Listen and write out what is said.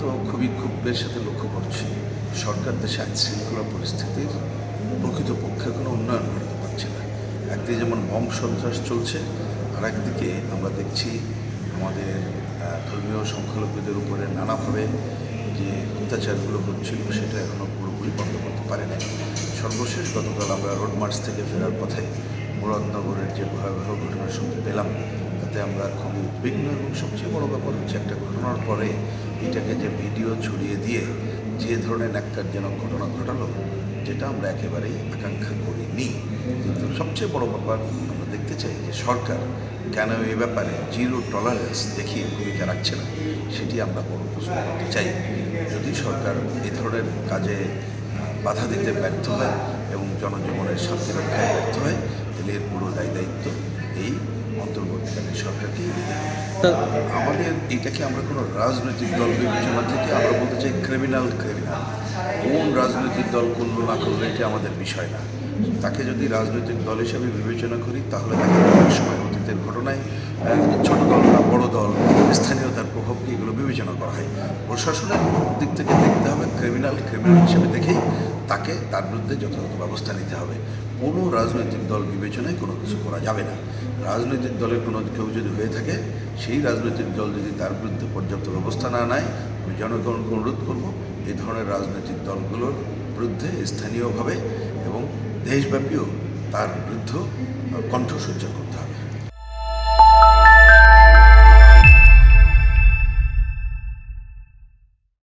তো খুবই ক্ষোভের সাথে লক্ষ্য করছি সরকার দেশে আইন শৃঙ্খলা পরিস্থিতির প্রকৃতপক্ষে কোনো উন্নয়ন ঘটাতে পারছে না। একদিকে যেমন বম সন্ত্রাস চলছে, আর একদিকে আমরা দেখছি আমাদের ধর্মীয় সংখ্যালঘুদের উপরে নানাভাবে যে অত্যাচারগুলো হচ্ছিল সেটা এখনও পুরোপুরি বন্ধ করতে পারে না। সর্বশেষ গতকাল আমরা রোড মার্চ থেকে ফেরার পথে মুরাদনগরের যে ভয়াবহ ঘটনা শুনতে পেলাম, তাতে আমরা খুবই উদ্বিগ্ন এবং সবচেয়ে বড় ব্যাপার হচ্ছে একটা ঘটনার পরে এটাকে যে ভিডিও ছড়িয়ে দিয়ে যে ধরনের ন্যাক্কারজনক ঘটনা ঘটালো, যেটা আমরা একেবারেই আকাঙ্ক্ষা করিনি। কিন্তু সবচেয়ে বড় ব্যাপার আমরা দেখতে চাই যে সরকার কেন এই ব্যাপারে জিরো টলারেন্স দেখিয়ে ভূমিকা রাখছে না, সেটি আমরা বড় প্রশ্ন করতে চাই। যদি সরকার এই ধরনের কাজে বাধা দিতে ব্যর্থ হয় এবং জনজীবনের শান্তি রক্ষায় ব্যর্থ হয়, তাহলে এর পুরো দায়িত্ব এই অন্তর্বর্তীকালীন সরকারকেই নিতে হবে। আমাদের এটাকে আমরা কোনো রাজনৈতিক দল বিবেচনা থেকে আমরা বলতে চাই ক্রিমিনাল। কোন রাজনৈতিক দল করলো না করলো এটা আমাদের বিষয় না। তাকে যদি রাজনৈতিক দল হিসাবে বিবেচনা করি তাহলে তাকে অনেক সময় অতীতের ঘটনায় ছোট দল না বড় দল, স্থানীয়তার প্রভাবকে এগুলো বিবেচনা করা হয়। প্রশাসনের দিক থেকে দেখতে হবে ক্রিমিনাল হিসেবে দেখেই তাকে তার বিরুদ্ধে যথাযথ ব্যবস্থা নিতে হবে। কোনো রাজনৈতিক দল বিবেচনায় কোনো কিছু করা যাবে না। রাজনৈতিক দলের কোনো কেউ যদি হয়ে থাকে, সেই রাজনৈতিক দল যদি তার বিরুদ্ধে পর্যাপ্ত ব্যবস্থা না নেয়, আমি জনগণকে অনুরোধ করব এই ধরনের রাজনৈতিক দলগুলোর বিরুদ্ধে স্থানীয়ভাবে এবং দেশব্যাপীও তার বিরুদ্ধে কণ্ঠসজ্জা করতে হবে।